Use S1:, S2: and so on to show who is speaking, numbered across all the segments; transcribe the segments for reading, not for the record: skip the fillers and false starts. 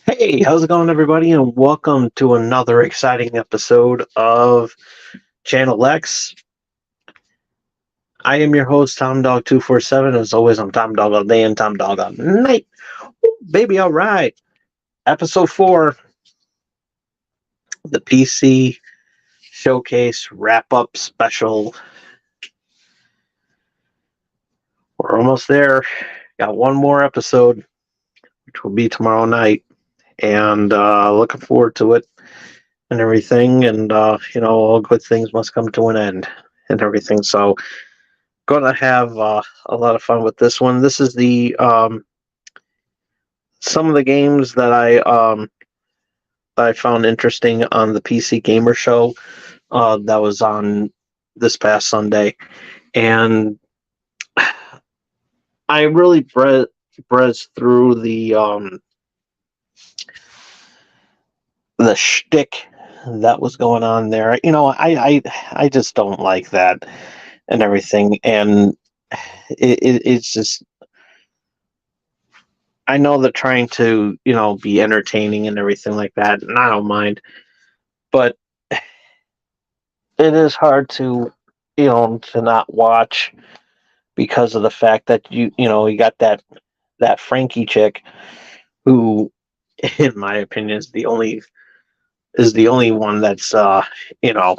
S1: Hey, how's it going, everybody? And welcome to another exciting episode of Channel X. I am your host, Tom Dog 247. As always, I'm Tom Dog all day and Tom Dog all night. Woo, baby, all right. Episode 4, the PC Showcase Wrap Up Special. We're almost there. Got one more episode, which will be tomorrow night. And looking forward to it and everything. And, all good things must come to an end and everything. So, gonna have a lot of fun with this one. This is the some of the games that I found interesting on the PC Gamer Show that was on this past Sunday, and I really brezed through the shtick that was going on there. I just don't like that and everything, and it's just I know they're trying to, be entertaining and everything like that, and I don't mind. But it is hard to, to not watch because of the fact that you got that Frankie chick who, in my opinion, is the only one that's you know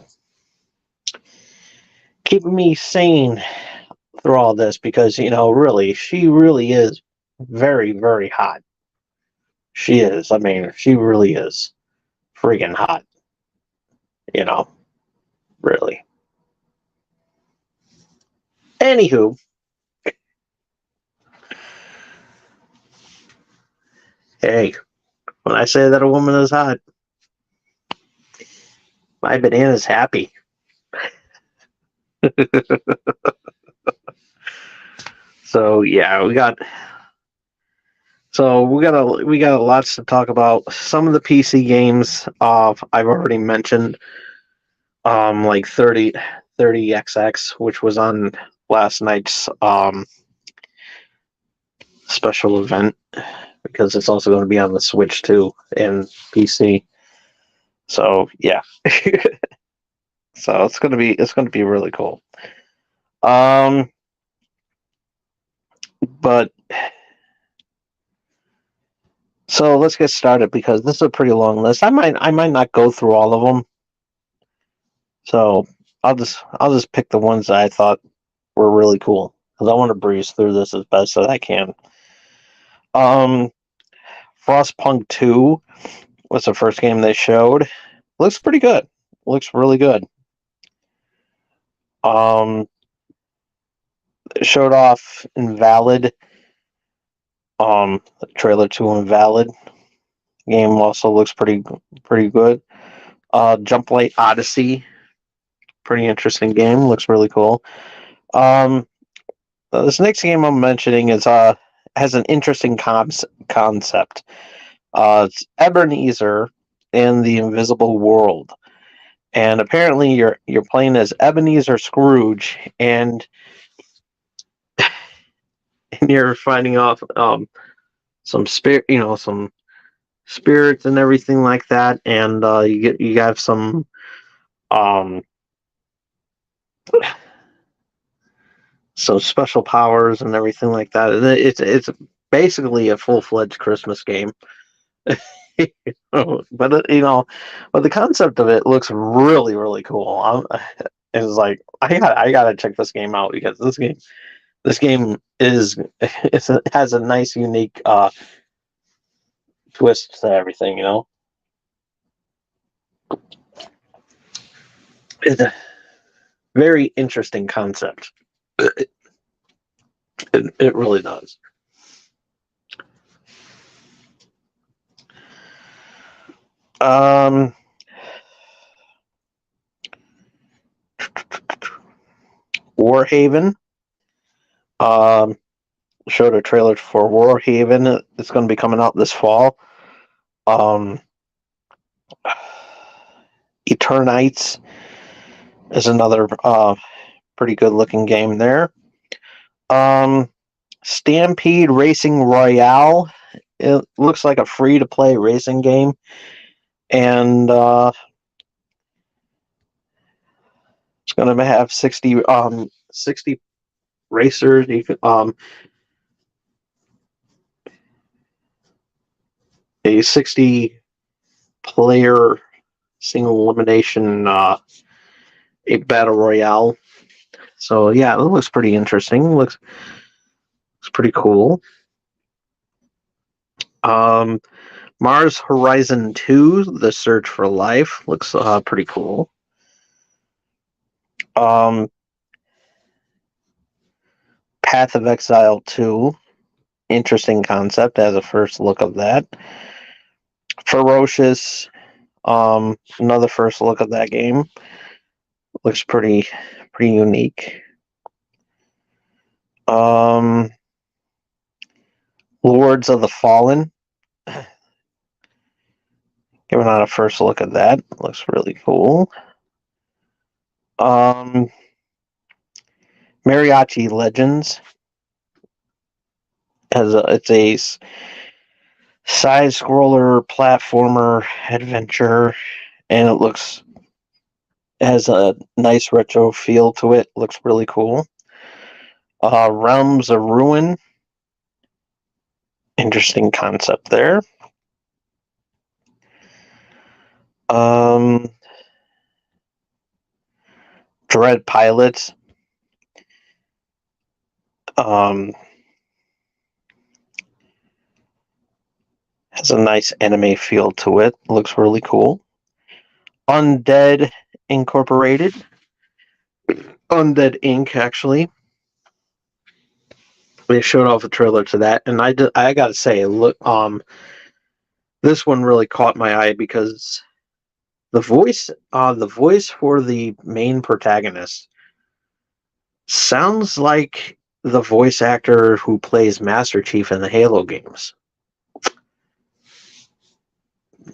S1: keeping me sane through all this because really she really is very very hot. She is. I mean, she really is freaking hot. You know, really. Anywho, hey, when I say that a woman is hot, my banana's happy. So yeah, we got lots to talk about. Some of the PC games I've already mentioned, like 30XX, which was on last night's special event because it's also going to be on the Switch too and PC. So yeah, so it's gonna be really cool. Um, but so let's get started because this is a pretty long list. I might not go through all of them. So I'll just pick the ones that I thought were really cool because I want to breeze through this as best as I can. Um, Frostpunk 2 was the first game they showed. Looks pretty good. Looks really good. Um, showed off Invalid. The trailer to Invalid game also looks pretty good. Jump Light Odyssey, pretty interesting game. Looks really cool. Um, this next game I'm mentioning has an interesting concept. It's Ebenezer in the Invisible World, and apparently you're playing as Ebenezer Scrooge, and you're finding off some spirits and everything like that, and you have um some special powers and everything like that. And it's basically a full-fledged Christmas game. but but the concept of it looks really really cool. It's like I gotta check this game out because this game has a nice unique twist to everything. It's a very interesting concept. It really does. Um, Warhaven. Um, showed a trailer for Warhaven. It's going to be coming out this fall. Um, Eternites is another pretty good looking game there. Um, Stampede Racing Royale it looks like a free-to-play racing game, and it's going to have 60 racers. You can, a 60-player single elimination a battle royale. So yeah, it looks pretty interesting. Looks pretty cool. Mars Horizon 2: The Search for Life looks pretty cool. Path of Exile 2, interesting concept as a first look of that. Ferocious, another first look of that game. Looks pretty unique. Lords of the Fallen. Giving out a first look at that. Looks really cool. Mariachi Legends. It's a side-scroller platformer adventure, and it has a nice retro feel to it. Looks really cool. Realms of Ruin. Interesting concept there. Dread Pilots. Has a nice anime feel to it. Looks really cool. Undead Incorporated. Undead Inc. actually. They showed off a trailer to that, and I gotta say, look, this one really caught my eye because the voice for the main protagonist sounds like the voice actor who plays Master Chief in the Halo games.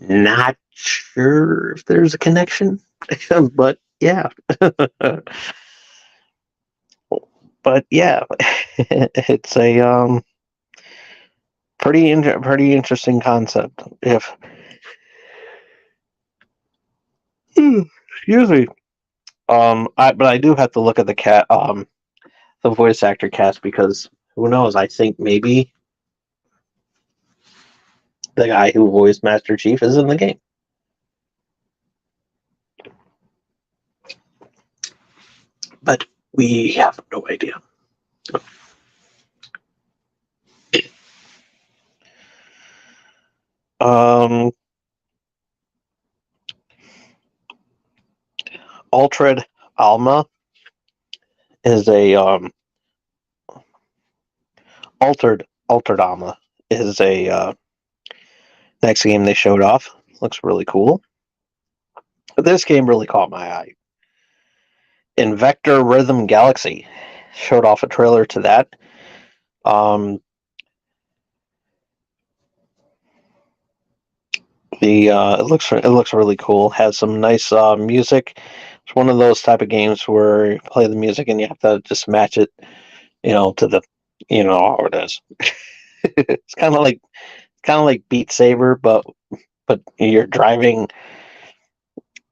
S1: Not sure if there's a connection, but yeah. But yeah, it's a pretty interesting concept. Excuse me. But I do have to look at the voice actor cast, because who knows? I think maybe the guy who voiced Master Chief is in the game. But we have no idea. Altered Alma is a Altered Alma is a next game they showed off. Looks really cool. But this game really caught my eye. Invector Rhythm Galaxy showed off a trailer to that. It looks really cool. Has some nice music. It's one of those type of games where you play the music and you have to just match it, to the, how it is. It's kind of like Beat Saber, but you're driving.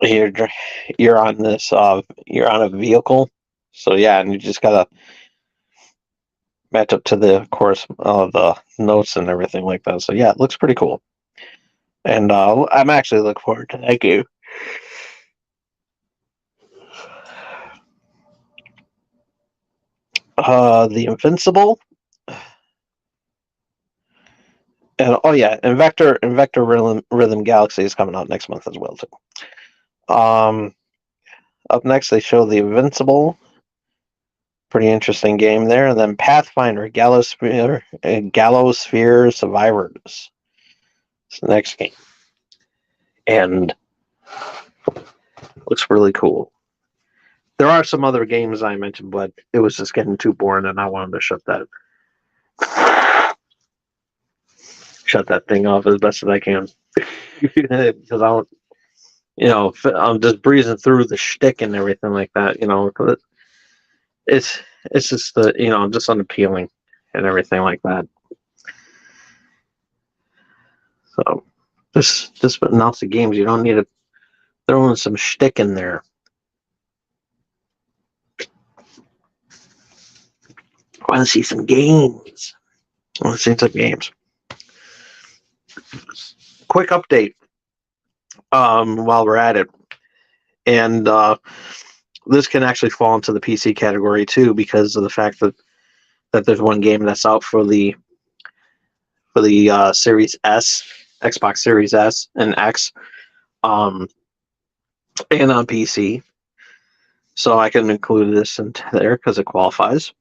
S1: You're on this. You're on a vehicle, so yeah, and you just gotta match up to the course of the notes and everything like that. So yeah, it looks pretty cool. And I'm actually looking forward to that game. The Invincible. And oh yeah, Invector Rhythm Galaxy is coming out next month as well too. Up next they show the Invincible. Pretty interesting game there. And then Pathfinder Gallosphere Survivors. It's the next game. And looks really cool. There are some other games I mentioned, but it was just getting too boring, and I wanted to shut that thing off as best as I can. Because I'm just breezing through the shtick and everything like that. It's just just unappealing and everything like that. So just announce the games. You don't need to throw in some shtick in there. I want to see some games. I want to see some games. Quick update. While we're at it, and this can actually fall into the PC category too, because of the fact that there's one game that's out for the Series S, Xbox Series S and X, and on PC. So I can include this into there because it qualifies.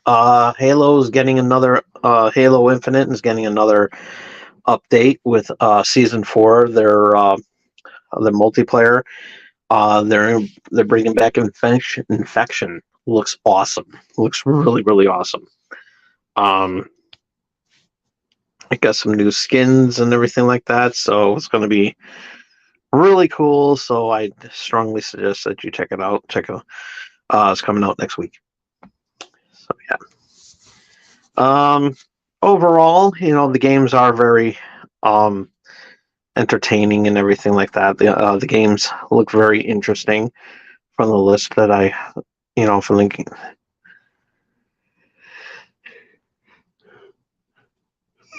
S1: Halo is getting another Halo Infinite is getting another update with season 4. Their multiplayer. They're bringing back infection. Infection looks awesome. Looks really really awesome. I got some new skins and everything like that, so it's going to be really cool. So I strongly suggest that you check it out. It's coming out next week. So yeah. Overall, the games are very entertaining and everything like that. The games look very interesting from the list that I, from the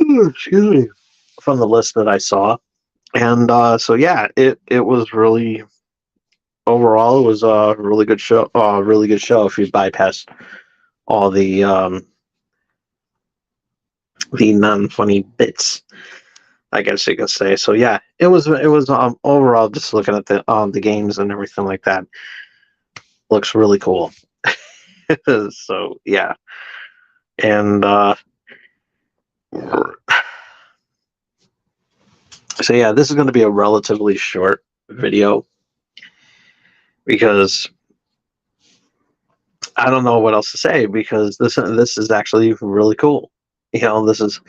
S1: excuse me, from the list that I saw, and so yeah, it was really overall it was a really good show. Really good show if you bypassed all the non-funny bits, I guess you could say. So yeah, it was overall, just looking at the games and everything like that, looks really cool. So yeah, and so yeah, this is going to be a relatively short video because I don't know what else to say, because this is actually really cool. This is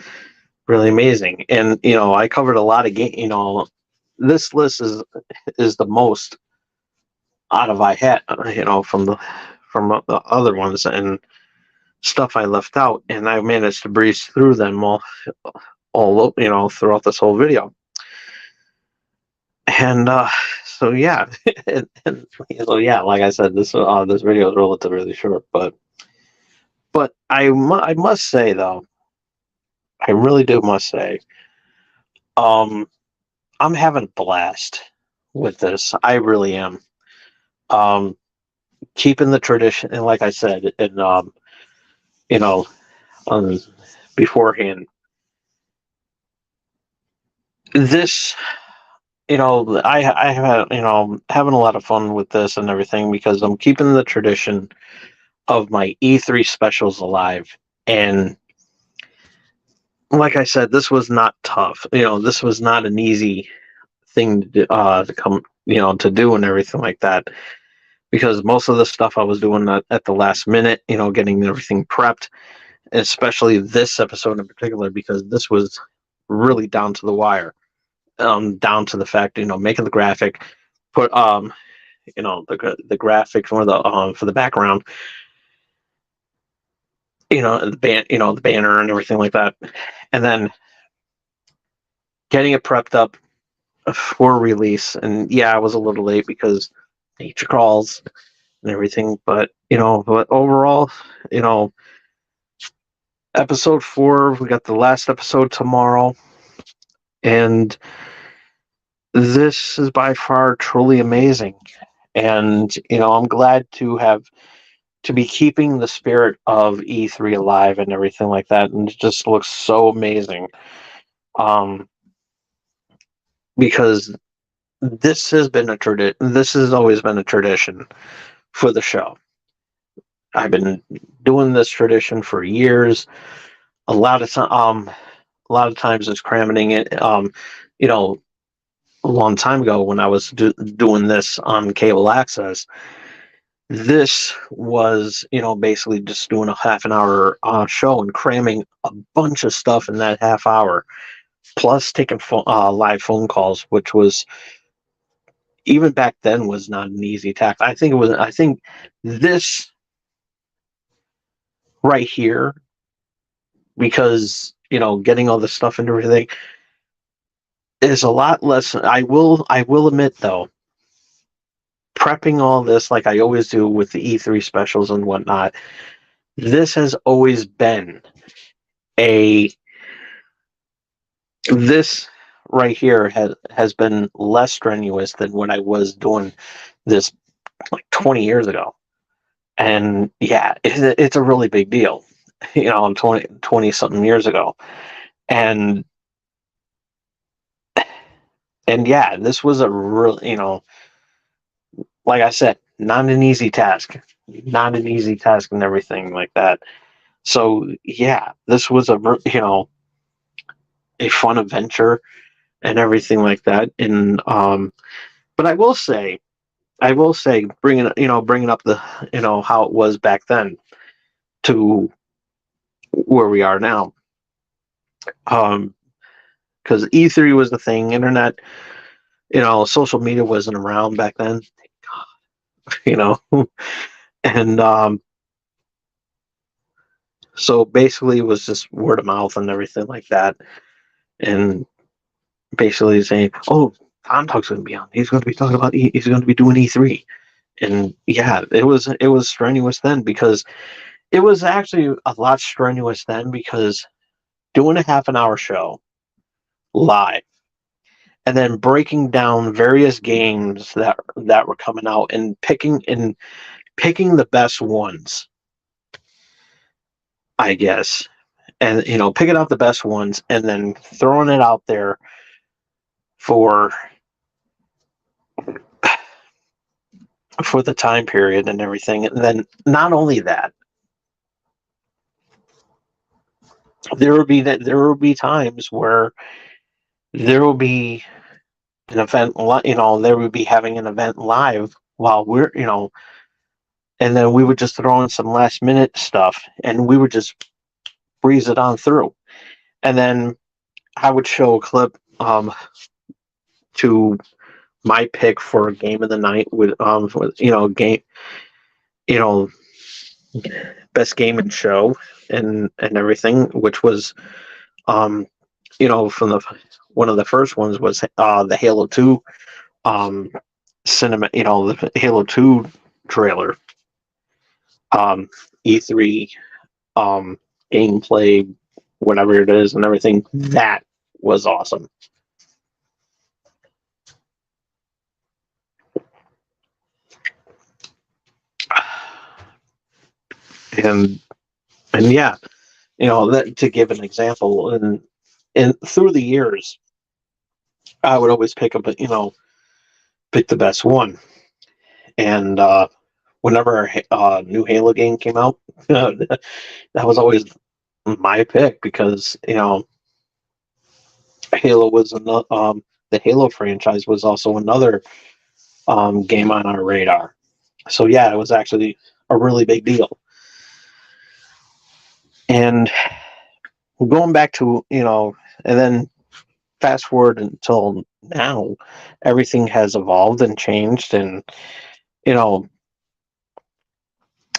S1: really amazing, and I covered a lot of game. This list is the most out of I had, from the other ones and stuff I left out, and I managed to breeze through them all throughout this whole video. And so yeah, and so yeah, like I said, this video is relatively short, but I must say though, I really do must say, I'm having a blast with this. I really am. Keeping the tradition, and like I said, and you know, beforehand, this, I have, having a lot of fun with this and everything, because I'm keeping the tradition of my E3 specials alive. And like I said, this was not tough. This was not an easy thing to come, to do and everything like that, because most of the stuff I was doing at the last minute, getting everything prepped, especially this episode in particular, because this was really down to the wire, down to the fact, making the graphic, put the graphic for the background, the banner and everything like that, and then getting it prepped up for release. And yeah, I was a little late because nature calls and everything, but overall, episode 4, we got the last episode tomorrow, and this is by far truly amazing. And I'm glad to be keeping the spirit of E3 alive and everything like that, and it just looks so amazing. Because this has been a tradition. This has always been a tradition for the show. I've been doing this tradition for years. A lot of times it's cramming it. A long time ago when I was doing this on cable access, this was basically just doing a half an hour show and cramming a bunch of stuff in that half hour, plus taking live phone calls, which was, even back then, was not an easy task. I think this right here, because getting all this stuff and everything, is a lot less. I will admit though, prepping all this like I always do with the E3 specials and whatnot, this has always been a this right here has been less strenuous than when I was doing this like 20 years ago. And yeah, it's a really big deal, 20 something years ago. And yeah, this was a real, like I said, not an easy task, and everything like that. So yeah, this was a fun adventure and everything like that. And but I will say, bringing up the how it was back then to where we are now. Because E3 was the thing, internet, social media wasn't around back then, you know, and so basically it was just word of mouth and everything like that, and basically saying, "Oh, Tom Talk's going to be on. He's going to be talking about. He's going to be doing E3." And yeah, it was strenuous then because it was actually a lot strenuous then because doing a half an hour show live and then breaking down various games that were coming out and picking the best ones, I guess, and picking out the best ones and then throwing it out there for the time period and everything. And then not only that, there will be times where there will be an event, there would be having an event live while we're, and then we would just throw in some last minute stuff and we would just breeze it on through. And then I would show a clip to my pick for a game of the night with game, you know, best game and show and everything, which was from the one of the first ones was the Halo 2 cinema, the Halo 2 trailer, E3 gameplay, whatever it is, and everything. That was awesome. And yeah, that, to give an example, and through the years, I would always pick the best one. And whenever a new Halo game came out, that was always my pick because Halo was another. The Halo franchise was also another game on our radar. So yeah, it was actually a really big deal. And going back to and then fast forward until now, everything has evolved and changed, and you know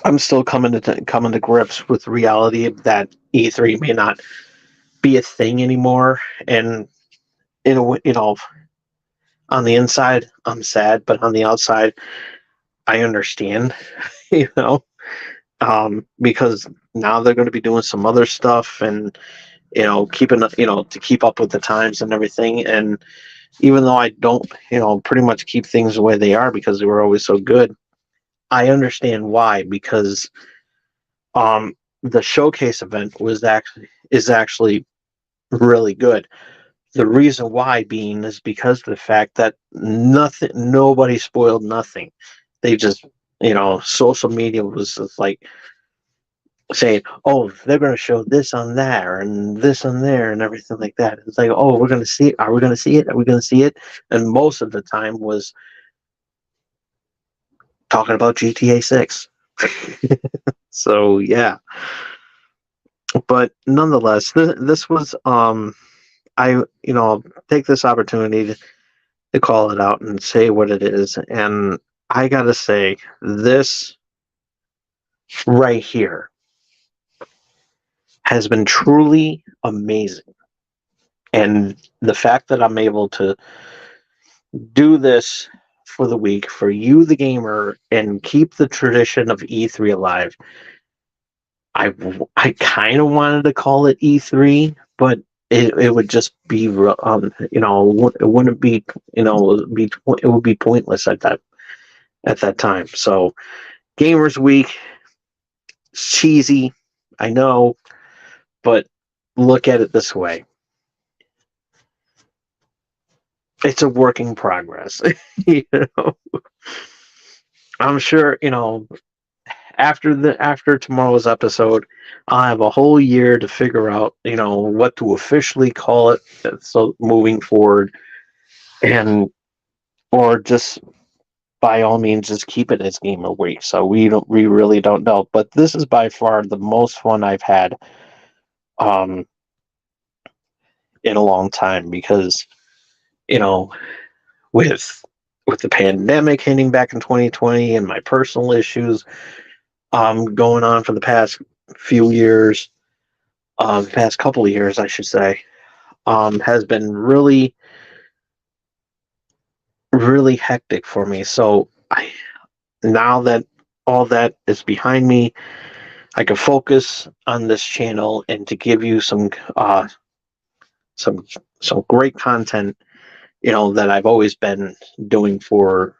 S1: I'm still coming to grips with reality that E3 may not be a thing anymore, and on the inside I'm sad, but on the outside I understand, you know, because now they're going to be doing some other stuff and keeping to keep up with the times and everything. And even though I don't pretty much keep things the way they are because they were always so good, I understand why, because the showcase event is actually really good. The reason why being is because of the fact that nobody spoiled nothing. They just, social media was just like saying, "Oh, they're going to show this on there and this on there and everything like that." It's like, "Oh, we're going to see it. Are we going to see it? Are we going to see it?" And most of the time was talking about GTA 6. So yeah, but nonetheless, this was I take this opportunity to call it out and say what it is, and I gotta say this right here has been truly amazing. And the fact that I'm able to do this for the week for you, the gamer, and keep the tradition of E3 alive. I kind of wanted to call it E3, but it would just be it wouldn't be it would be pointless at that time. So Gamers Week, cheesy, I know, but look at it this way. It's a work in progress. you know, I'm sure, after tomorrow's episode, I'll have a whole year to figure out, what to officially call it. So moving forward, and or just by all means just keep it as Game of Week. So we really don't know. But this is by far the most fun I've had um in a long time because you know with the pandemic hitting back in 2020 and my personal issues going on for the past few years, past couple of years, I should say, has been really, really hectic for me. So now that all that is behind me, I can focus on this channel and to give you some some great content, that I've always been doing for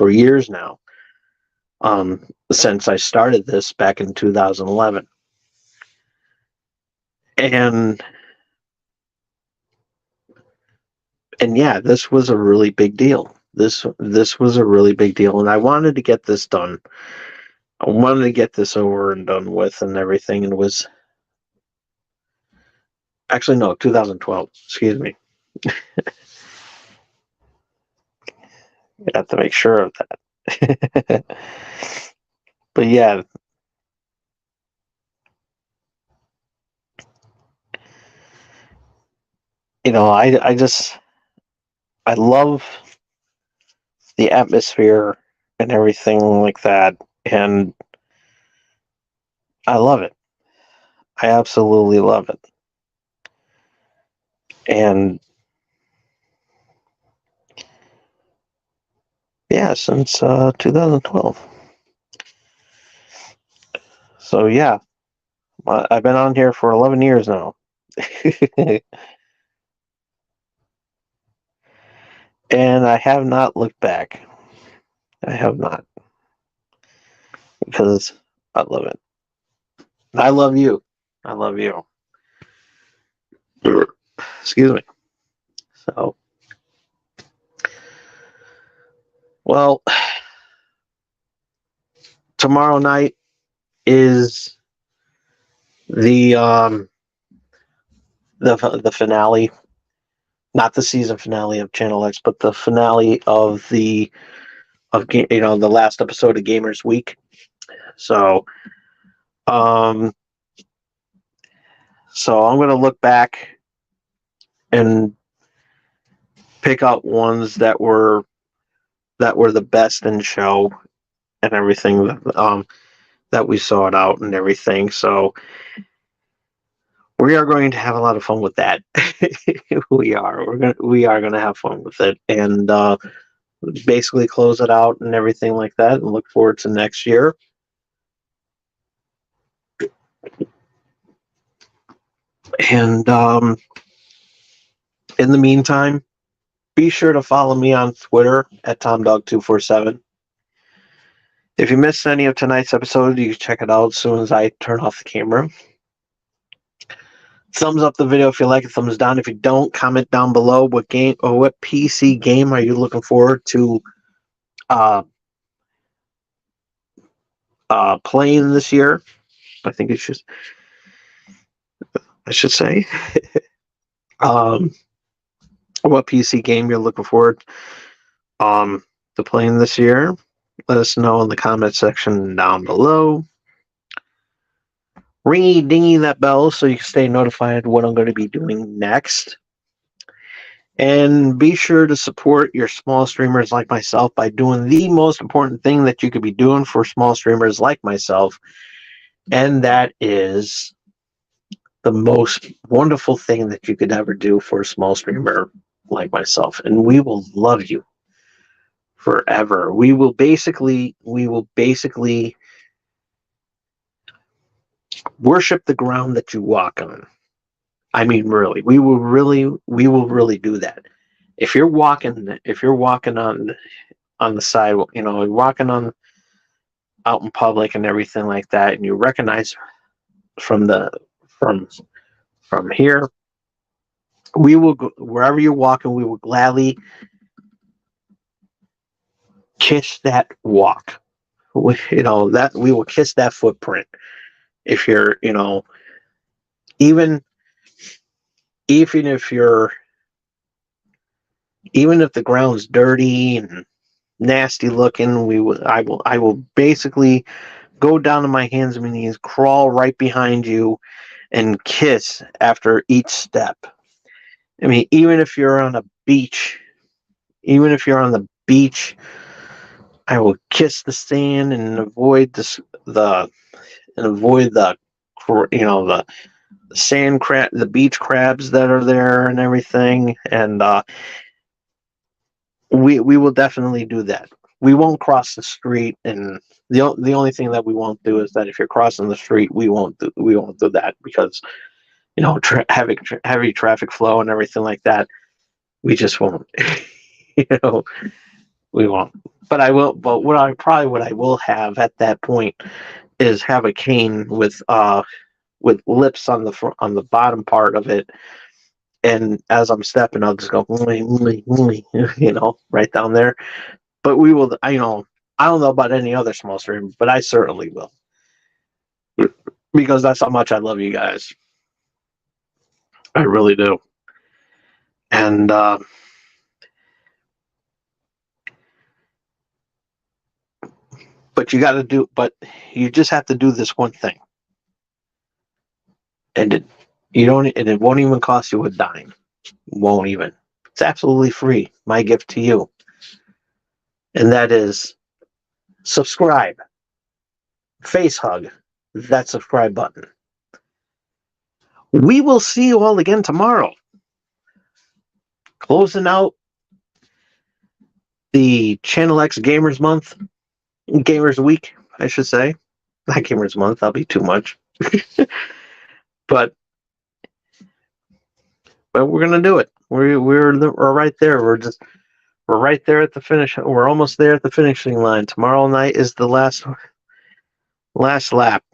S1: years now, since I started this back in 2011. And yeah, this was a really big deal. This was a really big deal, and I wanted to get this done. I wanted to get this over and done with and everything, and it was actually no, 2012. Excuse me. I have to make sure of that. But yeah, I love the atmosphere and everything like that, and I love it. I absolutely love it. And yeah, since 2012. So yeah, I've been on here for 11 years now. And I have not looked back. I have not. Because I love it. I love you. I love you. Excuse me. So, well, tomorrow night is the finale, not the season finale of Channel X, but the finale of the last episode of Gamers Week. So, I'm going to look back and pick out ones that were the best in show and everything, that we saw it out and everything. So we are going to have a lot of fun with that. we are going to have fun with it, and basically close it out and everything like that, and look forward to next year. And in the meantime, be sure to follow me on Twitter at TomDog247. If you missed any of tonight's episode, you can check it out as soon as I turn off the camera. Thumbs up the video if you like it, thumbs down if you don't. Comment down below what game or what PC game are you looking forward to playing this year. I think I should say. What PC game you're looking forward to playing this year. Let us know in the comment section down below. Ringy dingy that bell so you can stay notified what I'm going to be doing next. And be sure to support your small streamers like myself by doing the most important thing that you could be doing for small streamers like myself, and that is the most wonderful thing that you could ever do for a small streamer like myself, and we will love you forever. We will basically worship the ground that you walk on. I mean, really, we will really do that. If you're walking on the side, you're walking on out in public and everything like that, and you recognize from the from from here, we will go wherever you're walking. We will gladly kiss that walk. That we will kiss that footprint. If you're, even even if you're even if the ground's dirty and nasty looking, I will basically go down to my hands and knees, crawl right behind you, and kiss after each step. I mean, even if you're on the beach, I will kiss the sand and avoid the and avoid the sand crab, the beach crabs that are there and everything, and we will definitely do that. We won't cross the street, and the only thing that we won't do is that if you're crossing the street, we won't do that because heavy traffic flow and everything like that. We just won't. you know, we won't. But I will. But what I will have at that point is have a cane with lips on the bottom part of it, and as I'm stepping, I'll just go right down there. But we will. I don't know about any other small stream, but I certainly will because that's how much I love you guys. I really do. And but you just have to do this one thing, and it won't even cost you a dime. Won't even. It's absolutely free. My gift to you, and that is subscribe. Face hug that subscribe button. We will see you all again tomorrow. Closing out the Channel X Gamers Month, Gamers Week, I should say. Not Gamers Month, that'll be too much. but we're gonna do it. We're right there. We're right there at the finish. We're almost there at the finishing line. Tomorrow night is the last lap,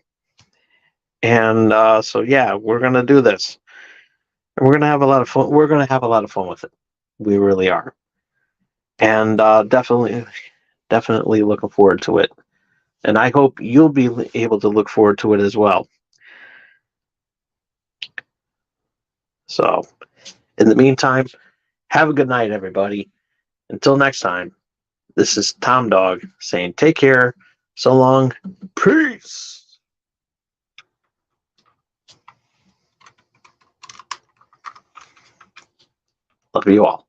S1: and so yeah, we're gonna do this. And we're gonna have a lot of fun. We're gonna have a lot of fun with it. We really are, and definitely looking forward to it. And I hope you'll be able to look forward to it as well. So, in the meantime, have a good night, everybody. Until next time, this is Tom Dog saying take care, so long, peace. Love you all.